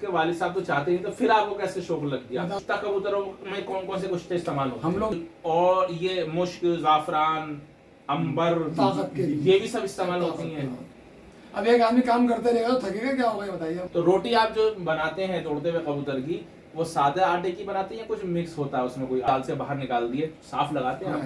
आपके वालिद साहब तो चाहते नहीं, तो फिर आपको कैसे शौक लग गया? कबूतरों में कौन कौन से कुछ इस्तेमाल होते हम लोग और ये मुश्क, जाफरान, अंबर, ताकत के लिए ये भी सब इस्तेमाल होती हैं। अब एक आदमी काम करते रहेगा तो थकेगा क्या होगा, ये बताइए। तो रोटी आप जो बनाते हैं तोड़ते हुए कबूतर की, वो सादे आटे की बनाते हैं या कुछ मिक्स होता है उसमें, कोई दाल से बाहर निकाल दिए साफ लगाते हैं आप?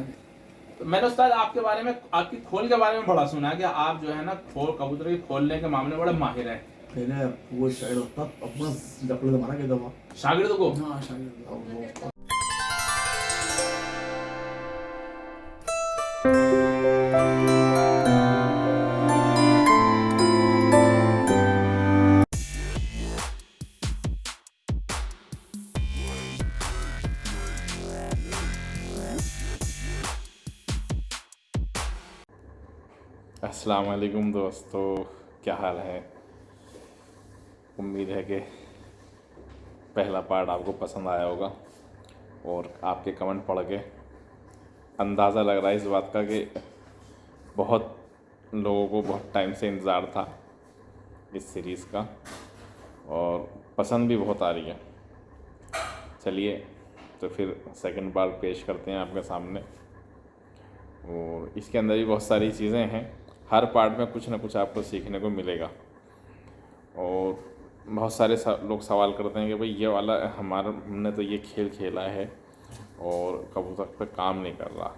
तो मैंने उस्ताद आपके बारे में, आपकी खोल के बारे में बड़ा सुना है कि आप जो है ना कबूतर की खोलने के मामले में बड़े माहिर हैं। पहले वो शायद होता अपना अपने जमाना के दवा शागिर्द को हाँ शागिर्द। अस्सलाम वालेकुम दोस्तों, क्या हाल है? उम्मीद है कि पहला पार्ट आपको पसंद आया होगा और आपके कमेंट पढ़ के अंदाज़ा लग रहा है इस बात का कि बहुत लोगों को बहुत टाइम से इंतज़ार था इस सीरीज़ का और पसंद भी बहुत आ रही है। चलिए तो फिर सेकंड पार्ट पेश करते हैं आपके सामने। और इसके अंदर भी बहुत सारी चीज़ें हैं, हर पार्ट में कुछ ना कुछ आपको सीखने को मिलेगा। और बहुत सारे लोग सवाल करते हैं कि भाई ये वाला हमने तो ये खेल खेला है और कबूतर पे काम नहीं कर रहा।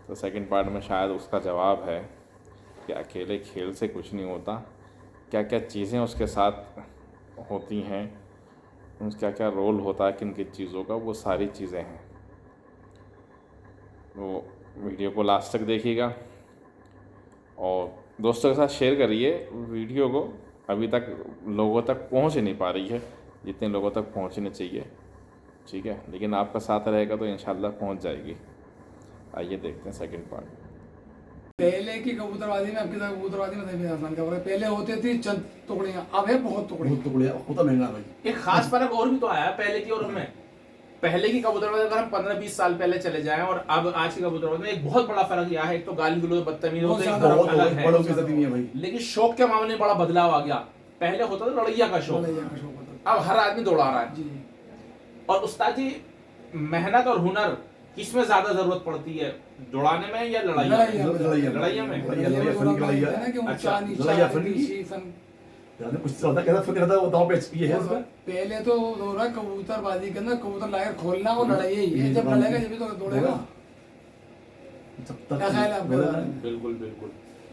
तो सेकंड पार्ट में शायद उसका जवाब है कि अकेले खेल से कुछ नहीं होता, क्या क्या चीज़ें उसके साथ होती हैं, क्या क्या रोल होता है किन किन चीज़ों का, वो सारी चीज़ें हैं। तो वीडियो को लास्ट तक देखिएगा और दोस्तों के साथ शेयर करिए वीडियो को। अभी तक लोगों तक पहुंच नहीं पा रही है जितने लोगों तक पहुंचनी चाहिए, ठीक है, लेकिन आपका साथ रहेगा तो इंशाल्लाह पहुंच जाएगी। आइए देखते हैं सेकंड पार्ट। पहले की कबूतरबाजी में आपकी कबूतरबाजी में नहीं आसान क्या, पहले होते थी चंद टुकड़ियां, अब है बहुत टुकड़ियां होता महंगा भाई। एक खास फर्क और भी तो आया पहले की और में। पहले की कबूतरबाजी अगर हम 15-20 साल पहले चले जाएं और अब आज की कबूतरबाजी में एक बहुत बड़ा फर्क यह है, एक तो गाली गलौज बदतमीजी होते हैं, लेकिन शौक के मामले में बड़ा बदलाव आ गया। पहले होता था लड़ैया का शौक, अब हर आदमी दौड़ा रहा है। और उस्ताद जी, मेहनत और हुनर किसमें ज्यादा जरूरत पड़ती है, दौड़ाने में या लड़ाइया में? पहले तो दौड़ा कबूतरबाजी के अंदर कबूतर लाकर खोलना और लड़ाई ही है, जब लड़ेगा जब तो दौड़ेगा। क्या ख्याल है आपका? बिल्कुल बिल्कुल,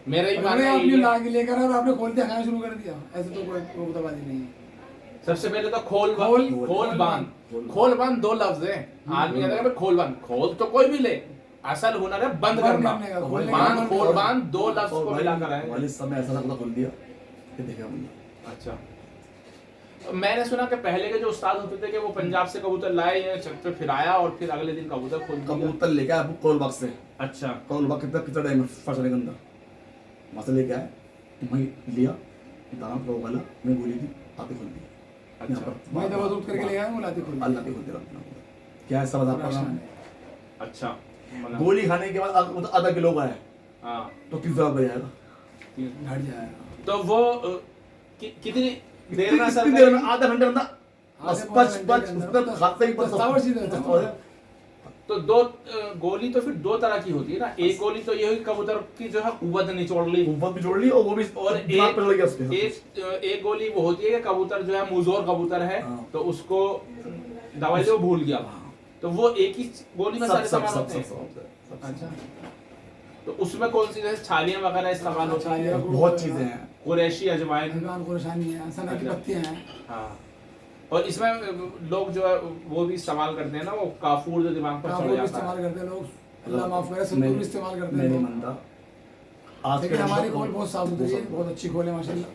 मेरा ही आपने अपनी लाग लेकर और आपने खोलते खाना शुरू कर दिया, ऐसे तो कोई कबूतरबाजी नहीं है। सबसे पहले तो खोल बांध दो लफ्ज है। आदमी कहता है खोल बांध, खोल तो कोई भी ले, असल हुनर है बंद करना। खोल बांध दो लफ्ज को मिलाकर है। वाले समय ऐसा था खोल दिया कि देखा हमने। अच्छा, मैंने सुना कि पहले के जो उस्ताद होते थे कि वो पंजाब से कबूतर लाए या छत पे फिराया और फिर अगले दिन कबूतर खोल दिया। कबूतर लेके आया कोलबाग से। अच्छा, कोलबाग कितना टाइम फंसने के अंदर वहां से लेके आया, मैं लिया दाना को वाला, मैं गोली दी, आते खोल दी। अच्छा, मैं दवा दूध करके ले आया, वो लाती खोल अल्लाह के खोल दे रहा। क्या ऐसा बता पा। अच्छा, गोली खाने के बाद आधा किलो का है, हाँ, तो 30 हज़ार बढ़ जाएगा, घट जाएगा। तो वो कितनी देर में कितनी देर में? आधा घंटे में उसका खाते ही पर तो दो गोली तो फिर दो तरह की होती है ना। एक गोली तो ये हुई कबूतर की जो है कुव्वत निचोड़ ली, भी जोड़ ली, और वो भी और एक गोली वो होती है कि कबूतर जो है मुजोर कबूतर है तो उसको दवाई वो भूल गया, तो वो एक ही गोली में सारे सामान होते हैं। अच्छा, तो उसमें कौन सी जैसे छालियां वगैरह इस्तेमाल होती हैं? बहुत चीजें हैं, कुरैशी, अजवाइन, सना की पत्तियां हैं। हाँ, और इसमें लोग जो है वो भी इस्तेमाल करते हैं ना, वो काफूर जो दिमाग पर चढ़ जाता है, इस्तेमाल करते हैं लोग, अल्लाह माफ करे, संतूर भी इस्तेमाल करते हैं। नहीं मानता, आज लेकिन हमारी खोल बहुत साफ सुथरी है, बहुत अच्छी खोल है माशाल्लाह।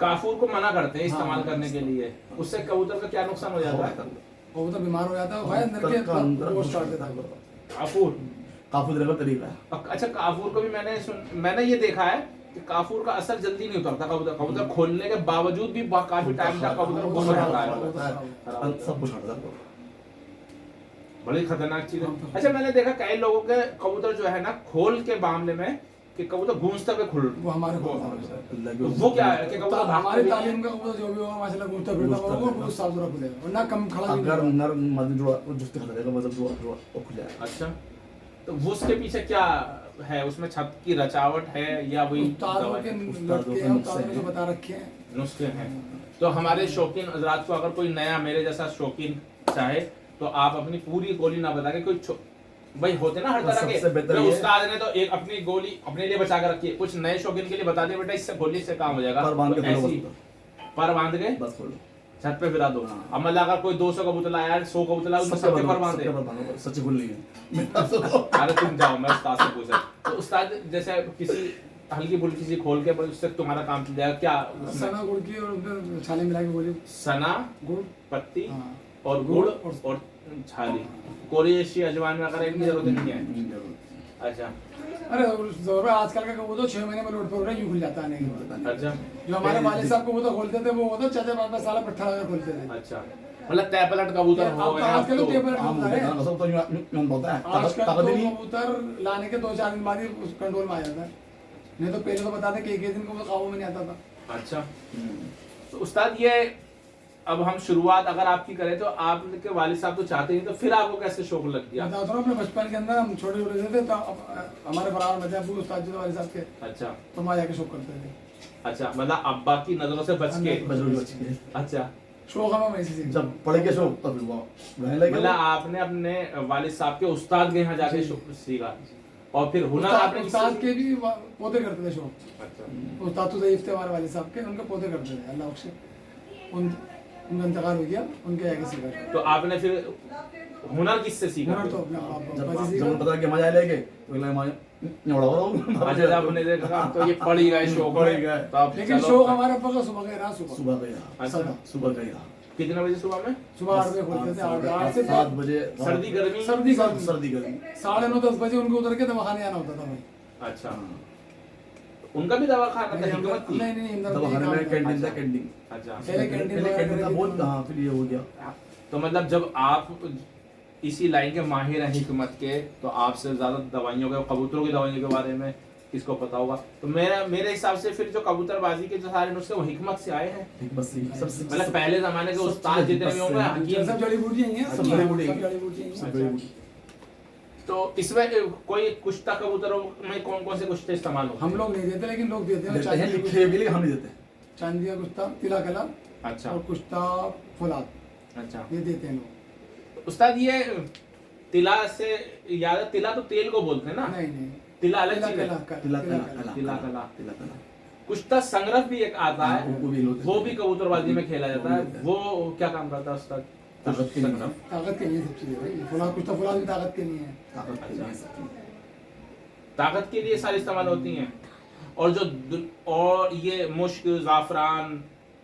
काफूर को मना करते हैं इस्तेमाल करने के लिए, उससे कबूतर का क्या नुकसान हो जाता है? कबूतर बीमार हो जाता है भाई, अंदर के गोश्त काट देता है काफूर का तरीका है। अच्छा, काफूर को भी मैंने ये देखा है कि काफूर का असर जल्दी नहीं उतरता। कबूतर खोलने के बावजूद भी काफी टाइम तक कबूतर को हटाता है, सब कुछ हटता है, बड़ी खतरनाक चीज है। अच्छा, मैंने देखा कई लोगों के कबूतर जो है ना खोल के मामले में कि कबूतर गूंजते हुए खुल वो हमारे को अल्लाह तो की वो क्या है कि कबूतर हमारी भागते हुए- तालीम का कबूतर जो भी होगा माशाल्लाह घूमता फिरता होगा वो साफ सुथरा खुलेगा वरना कम खड़ा भी अगर नहीं नर मदद जुड़ा वो जुस्ते खड़ा रहेगा मतलब जुड़ा जुड़ा वो खुल जाएगा। अच्छा, तो वो उसके पीछे क्या है, उसमें छत की रचावट है या वही उस्तादों दवा के है? उस्तादों लटके के हैं नुस्खे उस्तादों ने जो हैं। बता रखे हैं नुस्खे हैं। तो हमारे शौकीन हजरात को अगर कोई नया मेरे जैसा शौकीन चाहे तो आप अपनी पूरी गोली ना बता के कोई भाई होते ना हर तो तरह के, सबसे बेहतर तो ये- उस्ताद ने तो एक अपनी गोली अपने लिए बचा कर रखी है, कुछ नए शौकीन के लिए बता दे बेटा इससे गोली से काम हो जाएगा, पर बांध के तो खोलो ऐसी बस। पर बांध के बस खोलो छत पे फिरा दो। हाँ। अब मतलब अगर कोई 200 का कबूतर आया 100 कबूतर आया उसमें सबके पर बांधे। सच्ची भूल नहीं है मेरा तो अरे तुम जाओ, मैं उस्ताद से पूछा। तो उस्ताद जैसे किसी हल्की फुल्की सी खोल के पर उससे तुम्हारा काम चल जाएगा क्या उसमें? सना गुड़ की और उनमें छाले मिला के बोली सना, गुड़ पत्ती हाँ। और गुड़ और छाली, कोरिएशी अजवाइन वगैरह इनकी जरूरत नहीं है। अच्छा अरे जोर आजकल का कबूतर 6 महीने में लोड पर यूं खुल जाता है नहीं के बाद। अच्छा जो हमारे वालिद साहब कबूतर खोलते थे वो होता चाचा बाबा साला पट्ठा लगा खोलते थे अच्छा, मतलब तैपलट कबूतर हो अब गए तो आजकल अब तो। टेबल हम होता है देखा तो यूं बोलता है आजकल ताकत तो नहीं कबूतर लाने के 2-4 दिन बाद ही कंट्रोल में आ जाता है नहीं तो पहले तो बताते कि एक दिन को काबू में नहीं आता था। अच्छा, तो उस्ताद ये अब हम शुरुआत अगर आपकी करें तो आपके वालिद साहब तो चाहते नहीं, तो फिर आपको कैसे शौक लग गया? बताता हूँ अपने बचपन के अंदर हम छोटे छोटे थे तो हमारे बराबर बच्चे अबू उस्ताद जी वाले साहब के अच्छा तो वहाँ जाके शौक करते थे। अच्छा, मतलब अब्बा की नजरों से बच के। अच्छा, शौक हमें वैसे सीखा जब पढ़ के शो तब वो रहने लगे मतलब आपने अपने वालिद साहब के उस्ताद के यहाँ जाके सीखा और फिर हुनर आपने उस्ताद के भी पोते करते थे शौक। अच्छा, उस्ताद तो ज़ईफ थे हमारे वाले साहब के उनके पोते करते थे अल्लाह से उनका इंतकाल हो गया उनके आगे सीखा। तो आपने फिर हुनर किससे सीखा? हुनर तो अपने आप जब वैसे जब सीखा। पता कि मजा लेके तो लगा मजा न्योड़ा हो रहा अच्छा, जब आपने देखा तो ये पड़ ही गए शौक पड़ ही में, गए। तो आप लेकिन चलो- शौक हमारे अब्बा का सुबह का रहा सुबह सुबह गया अच्छा, सुबह गया कितने बजे सुबह में? सुबह 8 बजे खोलते थे 8 से 7 बजे सर्दी गर्मी? सर्दी गर्मी सर्दी गर्मी 9:30-10 बजे उनको उतर के दवाखाने आना होता था भाई। अच्छा, उनका भी दवा खाना था, हिकमत थी? नहीं नहीं हिंदर दवाखाने में कैंटीन था कैंटीन अच्छा, पहले कैंटीन पहले कैंटीन था वगैरह बहुत थी। हाँ फिर ये हो गया तो मतलब जब आप इसी लाइन के माहिर हैं हिकमत के, तो आपसे ज्यादा दवाइयों के कबूतरों की दवाइयों के बारे में किसको पता होगा? तो मेरे हिसाब से फिर जो कबूतरबाजी के जो सारे नुस्खे वो हिकमत से आए हैं। एक बस सबसे मतलब पहले जमाने के सब उस्ताद चीज़ें जितने भी होंगे हिकमत से हकीम, सब जड़ी बूटियां ही हैं सब जड़ी बूटी सब जड़ी बूटियां ही हैं। सब बड़ी बड़ी तो इसमें कोई कुश्ता कबूतरों में कौन कौन से कुश्ते इस्तेमाल होते हम हैं? लोग नहीं देते लेकिन लोग देते हैं देते हैं लिखे के लिए हम नहीं देते चांदी का कुश्ता तिला कला अच्छा और कुश्ता फुलाद अच्छा, ये देते हैं लोग। उस्ताद ये तिला से याद है, तिला तो तेल को बोलते हैं ना, नहीं नहीं तिला अलग तिला चीज है। कला तिला तिला कला कला तिला कला। तिला कला कुश्ता संग्रह भी एक आता हाँ, है, वो भी लोग वो भी कबूतरबाजी में खेला जाता है, वो वो क्या काम करता है उस्ताद? ताकत के लिए संग्रह। ताकत के लिए सब चीजें भाई फुलाद कुश्ता फुलाद भी ताकत के लिए है। ताकत के लिए सब चीज़। ताकत के लिए सारी इस्तेमाल होती हैं। और और ये मुश्क, जाफरान,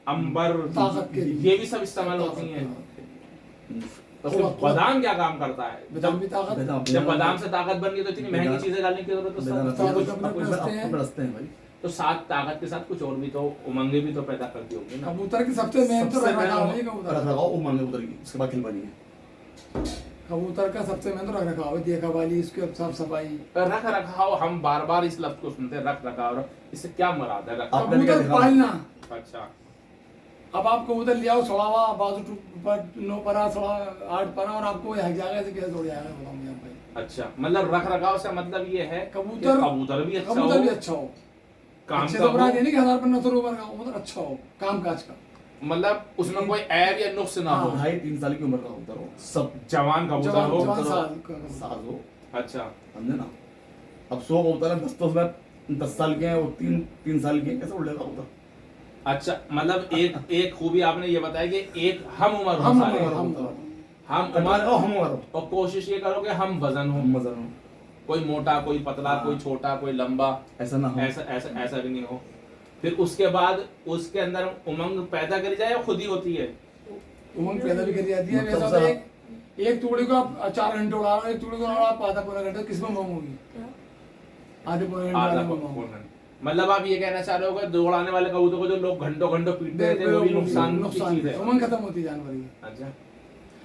अंबर, ताकत के लिए ये भी सब इस्तेमाल होती हैं। तो फिर और- बादाम क्या काम करता है? बादाम भी ताकत बादाम- जब बादाम से ताकत बन गई तो इतनी महंगी चीजें डालने की जरूरत है बेदाना उस्ताद? ताकत कुछ- अपने कुछ रस्ते हैं। अपने रस्ते हैं भाई तो साथ ताकत के साथ कुछ और भी तो उमंगे भी तो पैदा करती होगी ना। कबूतर की सबसे मेन तो सबसे रखरखाव है पहले कबूतर रखरखाव वो मांगे उतर की उसके बाद खिलवानी है कबूतर का सबसे मेन तो रखरखाव है देखा वाली इसकी साफ सफाई। रख रखाव, हम बार बार इस लफ्ज को सुनते हैं, रख रखाव, इससे क्या मुराद है? रख आपने क्या कबूतर देखा? पालना अच्छा अब आप कबूतर ले आओ सोड़ावा बाजू पर 9 परा 8 परा और आपको हक जाएगा ऐसे कैसे तोड़ जाएगा बताओ मुझे भाई। अच्छा, मतलब रख रखाव से मतलब ये है कबूतर- कि कबूतर भी अच्छा कबूतर भी हो, अच्छा हो काम अच्छे का तो बना हो, नहीं कि 1000-1500 रुपए का कबूतर अच्छा हो काम काज का। मतलब उसमें कोई ऐब या नुक्स ना हो, 2.5-3 साल की उम्र का होता हो सब जवान कबूतर जवान हो। जवान साल का कबूतर। साल हो अच्छा समझे ना अब 100 होता है 10 तो उसमें 10 साल के हैं वो 3 साल के हैं कैसे उड़ेगा होता अच्छा, मतलब एक खूबी आपने ये बताया कि एक हम उम्र हो हम सारे, उम्र, हम हम कटवाने उम्र, हम उम्र और कोशिश ये करो कि हम वजन हो, मजा ना कोई मोटा कोई पतला हाँ। कोई छोटा कोई लंबा, ऐसा ना हो ऐसा ऐसा ऐसा भी नहीं हो। फिर उसके बाद उसके अंदर उमंग पैदा करी जाए या खुद ही होती है? उमंग पैदा भी करी जाती है मतलब वैसा सा- तो एक टुकड़ी को आप 4 घंटे उड़ा रहे हो एक टुकड़ी को आप आधा पौना घंटे किसमें उमंग होगी आधे पौने घंटे आधा वाले में उमंग। पोर्शन। मतलब आप ये कहना चाह रहे हो कि दौड़ाने वाले कबूतर को जो लोग घंटों घंटों पीटते थे वो भी नुकसान की चीज है। उमंग खत्म होती है जानवर की। अच्छा,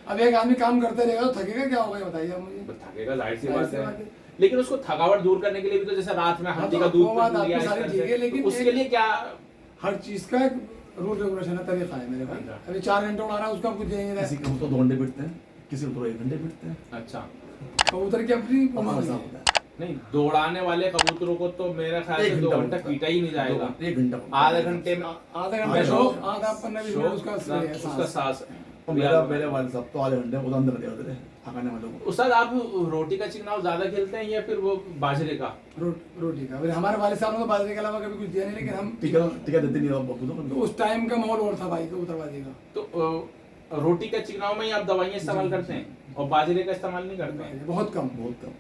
अब एक आदमी काम करते रहेगा तो थकेगा क्या होगा ये बताइए आप मुझे। तो थकेगा, जाहिर सी जाहिर बात सी है। बात है। लेकिन उसको थकावट दूर करने के लिए भी तो जैसे रात में हल्दी का तो दूध वो बात पी लिया आपकी इस सारी तरह ठीक से, है, लेकिन तो उसके एक- लिए क्या? हर चीज का एक रूल रेगुलेशन है, तरीका है मेरे भाई। अच्छा। अभी 4 घंटे उड़ा रहा है, उसका कुछ देंगे किसी को तो 2 घंटे बिठते हैं, किसी को तो 1 घंटे बिठते हैं। अच्छा, कबूतर की अपनी हमारा उम्र हिसाब है। होता है। नहीं दौड़ाने वाले कबूतरों को तो मेरे ख्याल से 2 घंटा पीटा ही नहीं जाएगा। 1 घंटा आधे घंटे में आधा घंटा आधा शो, घंटा। आधा 15-20 मिनट उसका उसका सांस और मेरे वाले साहब तो आधे घंटे वो अंदर दे देते हैं थकाने वालों को। उस्ताद आप रोटी का चिकनाव ज्यादा खेलते हैं या फिर वो बाजरे का? रोटी का। अभी हमारे वाले साहब ने तो बाजरे के अलावा कभी कुछ दिया नहीं, लेकिन हम टिका देते नहीं आप तो को। उस टाइम का माहौल और था भाई कबूतरबाजी का। तो रोटी का चिकनाव में ही आप दवाइयाँ इस्तेमाल करते हैं और बाजरे का इस्तेमाल नहीं करते हैं? बहुत कम। बहुत कम।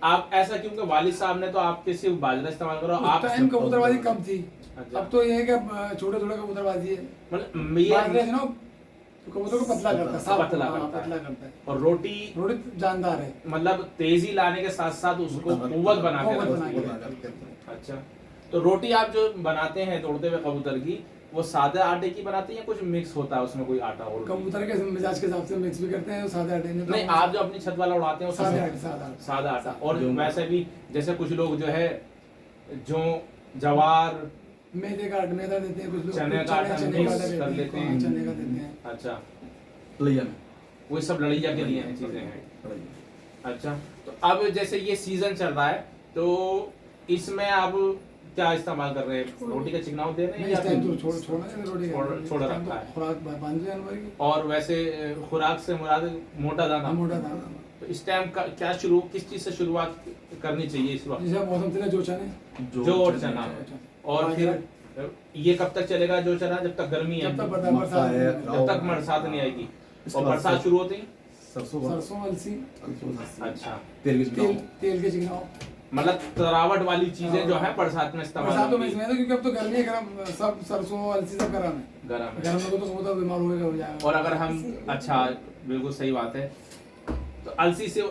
आप ऐसा क्यों? कि वालिद साहब ने तो आपके सिर्फ बाजरा इस्तेमाल करो, उस आप टाइम कबूतरबाजी कम थी। अच्छा। अब तो ये है कि छोटे छोटे कबूतरबाजी है। मतलब ये बाजरे से ना तो कबूतर को पतला करता है, साफ पतला हाँ, करता है। पतला करता है। और रोटी रोटी जानदार है। मतलब तेजी लाने के साथ साथ उसको कुव्वत बना के कुव्वत रखती बना है। के अच्छा, तो रोटी आप जो बनाते हैं दौड़ते हुए कबूतर की, वो सादे आटे की बनाते हैं या कुछ मिक्स होता है उसमें कोई आटा और? कबूतर के मिजाज के हिसाब से मिक्स भी करते हैं, सादे आटे नहीं, आप जो अपनी छत वाला उड़ाते हैं सादे उसमें आटे, सादा आटा। सादा आटा। और वैसे भी जैसे कुछ लोग जो है जो जवार मैदे का मैदा देते हैं कुछ लोग, चने का आटा चने का मिक्स आटा कर देते लेते हैं, हैं। चने का देते हैं। अच्छा, लइया में वो सब लड़ैया के लिए हैं चीजें हैं। लइया। अच्छा, तो अब जैसे ये सीजन चल रहा है तो इसमें आप क्या इस्तेमाल कर रहे हैं? रोटी का चिकनाव दे रहे हैं नहीं, या इस टाइम फिर तो छोड़ना है रोटी का। छोड़ इस टाइम रखा तो है। खुराक बांध दिया जानवर की। और वैसे खुराक से मुराद मोटा दाना? हाँ, मोटा दाना। तो इस टाइम का क्या किस चीज से शुरुआत करनी चाहिए इस वक्त? जैसे मौसम चले जो चने, जो और चना। और फिर ये कब तक चलेगा जो चना? जब तक गर्मी है, जब तक मक्का है, जब तक बरसात नहीं आएगी। और बरसात शुरू होती ही? सरसों सरसों, अलसी, अच्छा, तेल की तेल के चिकनाव। मतलब तरावट वाली चीजें जो है बरसात में इस्तेमाल बरसातों में होंगी। इसमें तो क्योंकि अब तो गर्मी है, गर्म सब सरसों अलसी सब गर्म है। गर्म है। गर्म में तो कबूतर बीमार हो जाएगा। और अगर हम अच्छा, बिल्कुल सही बात है। तो अलसी से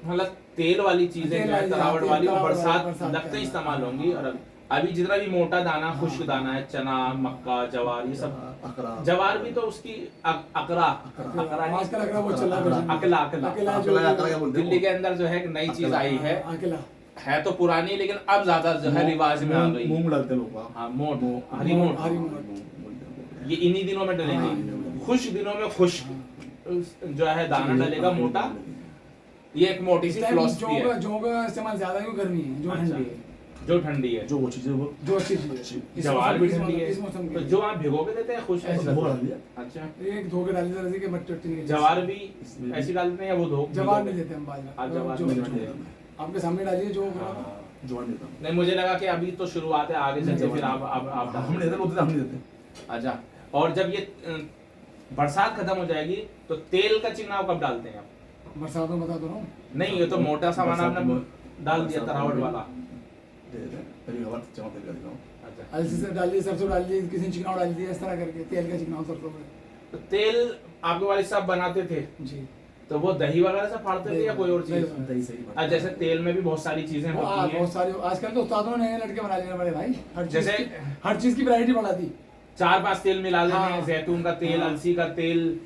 मतलब तेल वाली चीजें तेल जो है वाली, तरावट तेल वाली वो तरावट वाली, बरसात बरसात लगते ही के इस्तेमाल अंदर। होंगी। और अभी जितना भी मोटा दाना, खुश्क दाना है, चना, मक्का, जवार, ये सब। अकरा जवार भी तो उसकी अकरा आजकल अकरा वो चल रहा है। अकला अकला अकेला जो अकला क्या बोलते हैं दिल्ली के अंदर जो है एक नई चीज आई है अकेला तो पुरानी, लेकिन अब ज्यादा जो है रिवाज में आ गई। मूंग में डालते लोग वहाँ। हाँ, मोट, हरी मोट। हरी मोट। ये इन्हीं दिनों में डलेगी। खुश दिनों में खुश जो है दाना डलेगा मोटा। ये एक मोटी सी फिलॉसफी है जौ का इस्तेमाल ज्यादा क्यों गर्मी है, जो ठंडी है, जो ठंडी है। जो वो चीजें वो जो अच्छी चीज है। इस जवार मौसम- भी इस ठंडी मौसम- है, इस मौसम तो की। जो आप भिगो के देते हैं खुश ऐसे वो करते डाल हैं। दिया। अच्छा, एक धो के डाली जरा कि मट्टी वट्टी नहीं जवार भी ऐसी डालते हैं या वो धो? जवार नहीं देते हम हाँ, बाजरा। जवार जो- नहीं जो- देते। आपके सामने डालिए जो हाँ। जवान देता हूँ। नहीं, मुझे लगा कि अभी तो शुरुआत है, आगे चलते फिर आप हम डाल नहीं देते, बोलते हम नहीं देते। अच्छा, और जब ये बरसात खत्म हो जाएगी तो तेल का चिकनाव कब डालते हैं आप? बरसातों में बता दो ना। नहीं, ये तो मोटा सामान आपने डाल दिया तरावट वाला। दे देते हैं। कभी हवा चमा तेल का दिखाओ। अच्छा, अलसी से डालिए, सरसों डालिए, किसी ने चिकनाव डाल दिया, इस तरह करके तेल का चिकनाव सरसों में। तो तेल आपके वाले साहब बनाते थे जी। तो वो दही वगैरह से फाड़ते थे या कोई और चीज? दही सही बात। अब जैसे तेल में भी बहुत सारी चीजें होती हैं, बहुत सारी आजकल तो उस्तादों ने नए लड़के बना लिए बड़े भाई। जैसे हर चीज की वैरायटी बढ़ा दी। 4-5 तेल मिला देते हैं, हाँ। जैतून का तेल, हाँ। अलसी का तेल।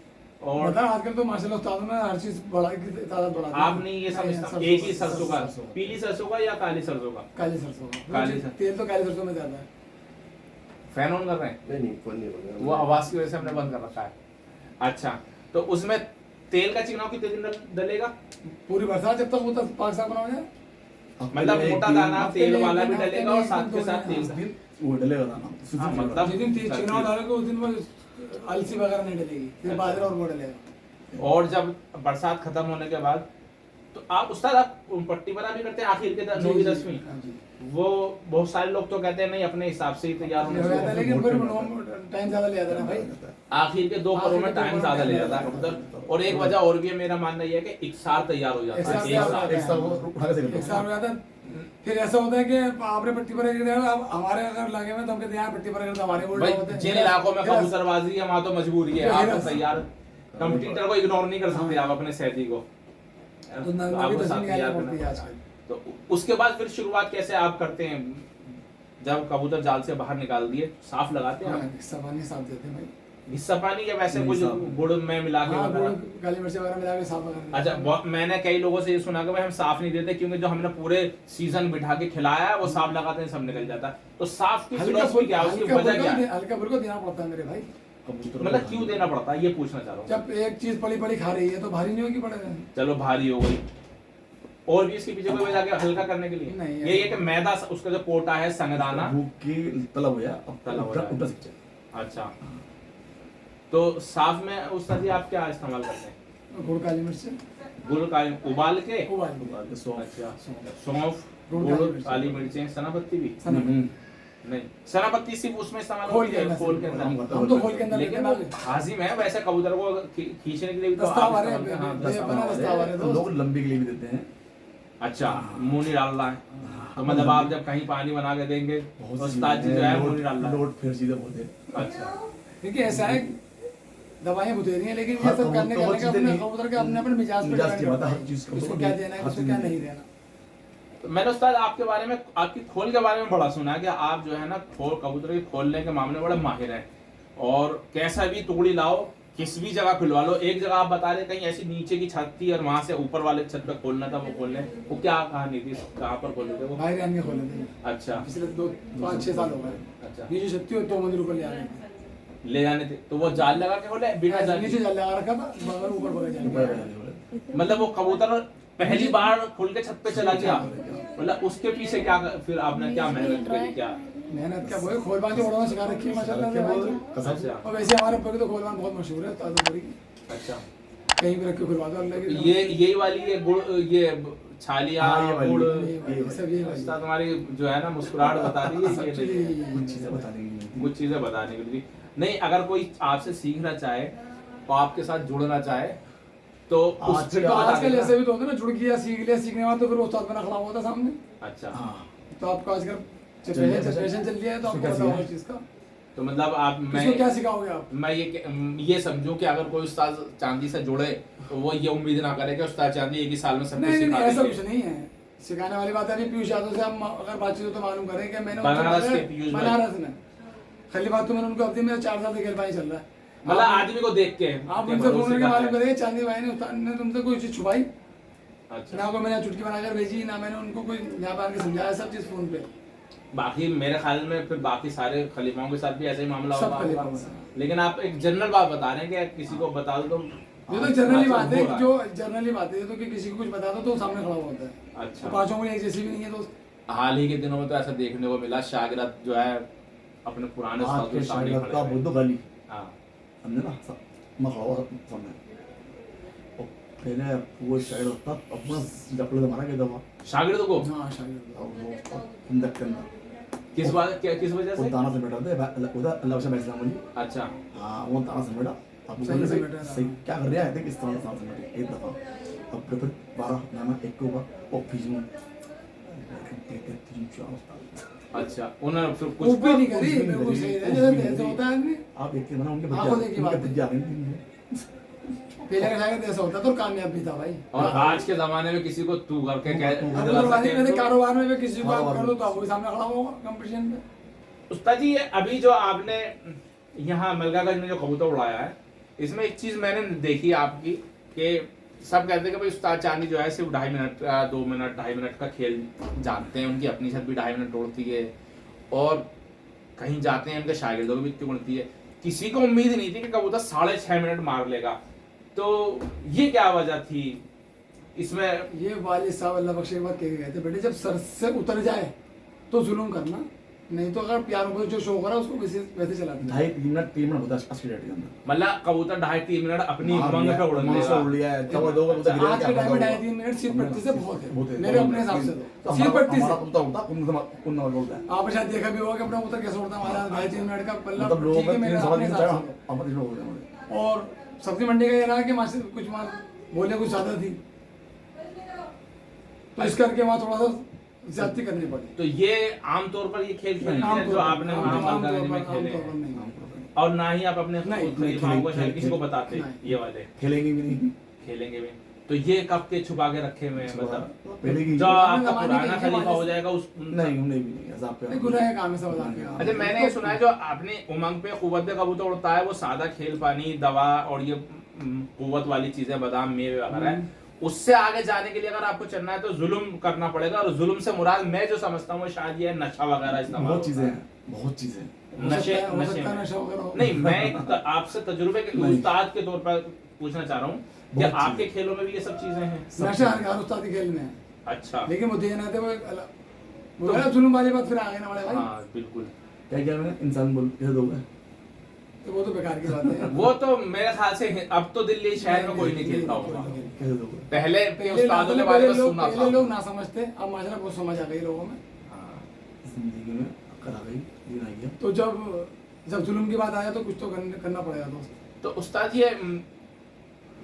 और बता आजकल तो माशाल्लाह उस्तादों ने हर चीज बढ़ा की तादाद बढ़ा दी। आपने ये सब एक ही सरसों का, पीली सरसों का या काली सरसों का? काली सरसों का। काली सरसों। तेल तो काली सरसों में ज्यादा है। फैन ऑन कर रहे हैं? नहीं फोन नहीं होगा। वो आवाज की वजह से हमने बंद कर रखा है। अच्छा, तो उसमें तेल का चिकनाव कितने दिन डलेगा? पूरी बरसात जब तक वो तक पाक साफ बना हो जाए। मतलब मोटा दाना हफ्ते तेल में वाला एक भी दिन, डलेगा हफ्ते और में साथ एक के दिन, साथ दो तेल दिन। वो डलेगा दाना। हाँ, मतलब जिस दिन चिकनाव डालोगे उस दिन वो अलसी वगैरह नहीं डलेगी, फिर बाजरा और वो डलेगा। और जब बरसात खत्म होने के बाद तो आप उस्ताद आप पट्टी बना भी करते हैं आखिर के 9वीं 10वीं? हाँ जी। वो बहुत सारे लोग तो कहते हैं नहीं, अपने हिसाब से ही तैयार होना हो जाता है, चाहिए। लेकिन फिर टाइम ज्यादा ले जाता है ना भाई। आखिर के 2 करोड़ में आखिर के टाइम 2 ज्यादा ले करोड़ जाता है में कबूतर। और एक वजह और भी है, मेरा मानना ये है कि एक साल तैयार हो जाता एक साल है। तैयार हो जाता है। एक साल वो उठा के एक साल हो जाता है। फिर ऐसा होता है कि आपने पट्टी पर अब हमारे अगर लगे में तो हम कहते हैं यार पट्टी पर तो हमारे उल्टा होते भाई हैं। जिन इलाकों में कबूतरबाजी है वहाँ तो मजबूरी है, आप तो तैयार कंपटीटर को इग्नोर नहीं कर सकते आप अपने सैदी को। तो नवी आपको दसवीं साथ निकालनी तैयार पड़ती है करना आजकल। तो उसके बाद फिर शुरुआत कैसे आप करते हैं? जब कबूतर जाल से बाहर निकाल दिए साफ लगाते हैं आप? हाँ, सामान्य साफ देते हैं भाई। घिस्सा पानी या वैसे नहीं, कुछ साफ। गुड़ में मिला के हाँ वगैरह? गुड़ काली मिर्च वगैरह मिला के साफ वगैरह अच्छा, मैंने कई लोगों से ये सुना कि भाई हम साफ नहीं देते क्योंकि जो हमने पूरे सीजन बिठा के खिलाया है वो साफ लगाते हैं सब निकल जाता है। तो साफ की हल्का फिलॉसफी क्या है, उसकी वजह क्या है? हल्का फुल्का देना पड़ता है मेरे भाई। कबूतर मतलब क्यों देना पड़ता है ये पूछना चाह रहा हूँ। जब एक चीज पली पली खा रही है तो भारी नहीं होगी पड़ेगा। चलो भारी हो गई, और भी इसके पीछे कोई वजह क्या, हल्का करने के लिए? नहीं, ये कि मैदा उसका जो पोटा है संगदाना। भूख की तलब हो जाए, अब तलब हो जाए। उल्टा सीख जाए। अच्छा, तो साफ में उस तरह आप क्या इस्तेमाल करते हैं? गुड़ काली मिर्च गुड़ का उबाल के? उबाल उबाल के सौंफ। अच्छा, सौंफ। सौंफ, गुड़, गुड़, काली काली मिर्चें, सना पत्ती भी? नहीं, सना पत्ती सिर्फ उसमें इस्तेमाल खोल होती के है, अंदर खोल के से। अंदर। हम तो खोल के अंदर लेते लेकिन हैं वो ना। हाजिम है, वैसे कबूतर को खींचने के लिए भी तो दस्ताव आप वाले, इस्तेमाल करते हैं। हाँ, ये दस्ताव बना वाले। दस्ताव वाले दोस्त। लोग लंबी के लिए भी देते हैं। अच्छा, मुंह नहीं डाल रहा है, तो मतलब आप जब कहीं पानी बना के देंगे तो उस्ताद जी जो है मुंह नहीं डाल रहा है। लोट फिर सीधे बोलते हैं। अच्छा, देखिए ऐसा है, दवाइयां बुतेरी हैं लेकिन ये हाँ, सब तो करने वो का चीज़ें अपने नहीं- कबूतर के अपने अपने मिजाज पे मिजाज की डिपेंड बात करता है, है हर चीज़ का उसको तो क्या नहीं- देना है हर उसको चीज़ क्या नहीं नहीं देना। देना। तो मैंने उस्ताद आपके बारे में, आपकी खोल के बारे में बड़ा सुना है कि आप जो है ना कबूतर के खोलने के मामले में बड़े माहिर हैं, और कैसा भी टुकड़ी लाओ, किस भी जगह खुलवा लो। एक जगह आप बता रहे कहीं ऐसी नीचे की छत थी और वहां से ऊपर वाले छत पे खोलना था, वो खोलने, वो क्या कहानी थी, कहाँ पर खोले थे वो? भाई रहने के खोले थे अच्छा पिछले 5-6 साल हो गए। अच्छा, ये जो छत्ती 2 मंदिर ऊपर ले आ रहे थे, ले जाने थे तो वो जाल लगा के खोले बिना जाल नीचे के? जाल लगा रखा था, मगर ऊपर बगल ऊपर जाएंगे। रहने वाले। मतलब वो कबूतर पहली बार खुल के छत पे चला गया, मतलब उसके पीछे क्या, फिर आपने क्या मेहनत करी, क्या? मेहनत क्या बोले, खोल बांध के उड़ाना सिखा रखी है माशाल्लाह से भाई तो। कसम। अच्छा और वैसे हमारे ऊपर तो खोलवान बहुत मशहूर है ताज़ा की, अच्छा, कहीं भी रख के खुलवा दो अल्लाह की। ये यही वाली ये गुड़, ये छालिया हाँ, ये वाली, गुड़, ये सब यही वाली। उस्ताद तुम्हारी जो है ना मुस्कुराहट बता रही है, सब ये चीज़ें नहीं, यही हैं। कुछ चीज़ें बताने की नहीं कुछ चीजें बताने के लिए नहीं। अगर कोई आपसे सीखना चाहे और आपके साथ जुड़ना चाहे तो आज उससे के- तो बता आजकल देना। ऐसे भी तो होते हैं ना, जुड़ गया सीख लिया, सीखने के बाद तो फिर उस्ताद बना खड़ा हुआ था सामने। अच्छा, हाँ, तो आपको आजकल चल रहा है, जनरेशन चल रहा है तो उसको आपको क्या पता होगा सीखा? चीज का। तो मतलब आप इसको क्या सिखाओगे आप? मैं ये समझूं कि अगर कोई उस्ताद चांदी से जुड़े तो वो ये उम्मीद ना करे कि उस्ताद चांदी एक ही साल में सब कुछ नहीं सिखा नहीं, ऐसा देंगे। कुछ नहीं है। सिखाने वाली बात है। अभी पीयूष यादव से हम अगर बातचीत हो तो मालूम करें कि मैंने बनारस के पीयूष भाई। बनारस में खाली बात तो मैंने उनको अपनी मेरा 4 साल से खेल पाई चल रहा है। मतलब आदमी को देख के आप के उनसे फोन भरोसे करके करता मालूम है। करें चांदी भाई ने उस्ताद ने तुमसे कोई चीज छुपाई अच्छा, ना, कोई मैंने चुटकी बनाकर भेजी ना, मैंने उनको कोई यहाँ पर आके समझाया, सब चीज फोन पे। बाकी मेरे ख्याल में फिर बाकी सारे खलीफाओं के साथ भी ऐसा ही मामला सब होगा खलीफाओं होगा। के साथ। लेकिन आप एक जनरल बात बता रहे हैं कि किसी को बता दो तो ये तो जनरली अच्छा, बात है, हो रहा जो जनरली बात है तो कि किसी को कुछ बता दो तो सामने खड़ा हुआ होता है। अच्छा। तो पांचों में एक जैसी भी नहीं है दोस्त। हाल ही के दिनों में तो ऐसा देखने को मिला, शागिर्द जो है अपने पुराने आज उस्ताद के के सामने शागिर्द खड़े का हुए। बुद्धो गाली हाँ, हमने ना मैं खड़ा हुआ था सामने, और पहले वो शायद होता अपना जपड़े तो मारा गया दवा शागिर्द को हाँ शायद। और वो अंदर के अंदर किस बात किस वजह वो से? दाना से बैठा था उधर अल्लाह से बैठा मुझे। अच्छा, हाँ वो दाना से बैठा, अब सही बोले से भाई, बैठा था। सही क्या कर रहा है देख इस तरह से दाना से बैठे एक दफा, अब फिर 12 ना एक को और फिर में 3-4 अच्छा, उन्होंने फिर वो कुछ भी नहीं करी, कुछ भी नहीं बिल्कुल करी, सही है। कुछ जैसे भी नहीं ऐसे करी। होता है आदमी। आप एक ना उनके आंखों देखी बात है। बच्चे आ गए पहले का शायद ऐसा होता तो कामयाब भी था भाई। और आज के जमाने में किसी को तू करके कह तू अब दिला तो सकते हैं मेरे तो- कारोबार में भी किसी को कारोबार आप कर में। दो तो आपके सामने खड़ा होगा कंपटीशन में। उस्ताद जी, ये अभी जो आपने यहाँ मलकागंज में जो कबूतर उड़ाया है, इसमें एक चीज मैंने देखी आपकी कि सब कहते हैं कि भाई उस्ताद चांदी जो है सिर्फ 2.5 मिनट 2 मिनट 2.5 मिनट का खेल जानते हैं, उनकी अपनी छत भी 2.5 मिनट उड़ती है और कहीं जाते हैं उनके शागिर्दों की भी इतनी उड़ती है। किसी को उम्मीद नहीं थी कि कबूतर 6.5 मिनट मार लेगा, तो ये क्या वजह थी इसमें? ये वालिद साहब अल्लाह बख्शे के बाद कह के गए थे, बेटे जब सर से उतर जाए तो जुल्म करना, नहीं तो अगर प्यार को जो शो करा उसको वैसे चला देना। 2.5-3 मिनट होता है अस्सी रेट के अंदर। मतलब कबूतर 2.5-3 मिनट अपनी मार उमंग लिया, पे उड़ उमंग से लेगा। उड़ लिया है, तब वो दो कबूतर गिरे, आज क्या के टाइम में फायदा 2.5-3 मिनट सिर पट्टी से बहुत बहुत है है। मेरे अपने हिसाब से तो सिर पट्टी हमारा से। कबूतर उड़ता कुन बोलता है, आपने शायद देखा भी होगा कि अपना उतर कैसे उड़ता है हमारा 2.5-3 मिनट का पल्ला। मतलब लोगों ठीक का है, मेरे 3 अपने सवा हिसाब से। हम 3 लोग हो गए। और सब्जी मंडी का ये रहा कि मासे कुछ मार बोले कुछ ज्यादा थी तो इस करके वहाँ थोड़ा सा ज्यादती करनी पड़ी। तो ये आमतौर पर ये खेल खेलते हैं जो आपने वहाँ मलकागंज में खेले हैं, और ना ही आप अपने नहीं, खलीफाओं को शायद किसी को बताते नहीं। ये वाले खेलेंगे भी नहीं। खेलेंगे भी। तो ये कब के छुपा के रखे हुए हैं, मतलब पहले की जो आपका जमाने पुराना के खलीफा जमाने हो से- जाएगा उस नहीं हमने भी नहीं ऐसा आप नहीं, गुनाह का काम है सब आपके काम। अच्छा, मैंने ये सुना है जो आपने उमंग पे कुव्वत पे कबूतर उड़ता है वो सादा खेल पानी दवा और ये कुव्वत वाली चीजें बादाम मेवे वगैरह है, उससे आगे जाने के लिए अगर आपको चलना है तो जुल्म करना पड़ेगा, और जुल्म से मुराद मैं जो समझता हूँ शायद ये नशा वगैरह इस्तेमाल बहुत होता चीजें है। हैं बहुत चीजें हैं। हो नशे सकता है- हो नशे सकता है में। नशा वगैरह हो। नहीं, मैं आपसे तजुर्बे के नहीं। उस्ताद के तौर पर पूछना चाह रहा हूँ कि बहुत आपके खेलों में भी ये सब चीजें हैं? नशा हर उस्ताद के खेल में है, अच्छा, लेकिन वो देना थे वो एक अलग वो जुल्म वाली बात फिर आ गई ना बड़े भाई, हाँ बिल्कुल। क्या किया मैंने इंसान बोल कैसे दोगे तो वो तो बेकार की बात है। वो तो मेरे ख्याल से अब तो दिल्ली शहर में कोई नहीं खेलता होगा। कैसे दोगे पहले के पहले उस्तादों के बारे में सुना था। पहले लोग ना समझते, अब माशाल्लाह बहुत समझ आ गई लोगों में। हाँ। जिंदगी में अक्ल आ गई दिन आ गया तो जब जुल्म की बात आया तो कुछ तो करना पड़ेगा दोस्त। तो उस्ताद ये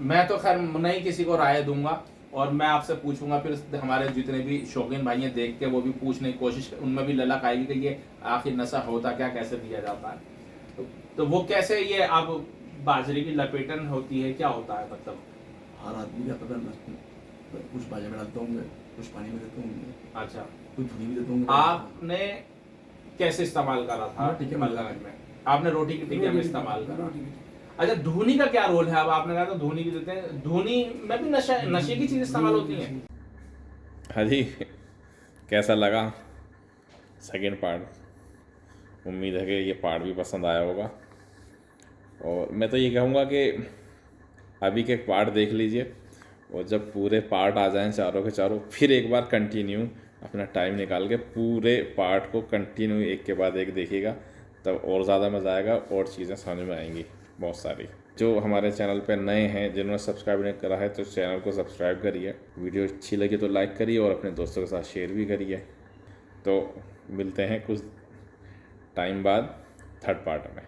मैं तो खैर नहीं किसी को राय दूंगा, और मैं आपसे पूछूंगा फिर हमारे जितने भी शौकीन भाई हैं देख के वो भी पूछने की कोशिश, उनमें भी ललक आएगी कि ये आखिर नशा होता क्या, कैसे दिया जाता है, तो वो कैसे ये आप बाजरे की लपेटन होती है, क्या होता है मतलब? हर आदमी का पता कुछ बाजा में डालता हूँ कुछ पानी में देता हूँ अच्छा, कुछ धुनी भी देता हूँ आपने कैसे इस्तेमाल करा था रोटी के में। मल्लागंज में? आपने रोटी की टिकिया में इस्तेमाल करा। रोटी की- अच्छा, धुनी का क्या रोल है? अब आपने कहा तो धुनी भी देते हैं, धुनी में भी नशे की चीज इस्तेमाल होती है? हाँ जी, कैसा लगा सेकंड पार्ट? उम्मीद है कि ये पार्ट भी पसंद आया होगा, और मैं तो ये कहूँगा कि अभी के पार्ट देख लीजिए, और जब पूरे पार्ट आ जाएं चारों के चारों, फिर एक बार कंटिन्यू अपना टाइम निकाल के पूरे पार्ट को कंटिन्यू एक के बाद एक देखिएगा, तब और ज़्यादा मज़ा आएगा और चीज़ें समझ में आएंगी बहुत सारी। जो हमारे चैनल पर नए हैं, जिन्होंने सब्सक्राइब नहीं करा है, तो चैनल को सब्सक्राइब करिए, वीडियो अच्छी लगी तो लाइक करिए और अपने दोस्तों के साथ शेयर भी करिए। तो मिलते हैं कुछ टाइम बाद थर्ड पार्ट में।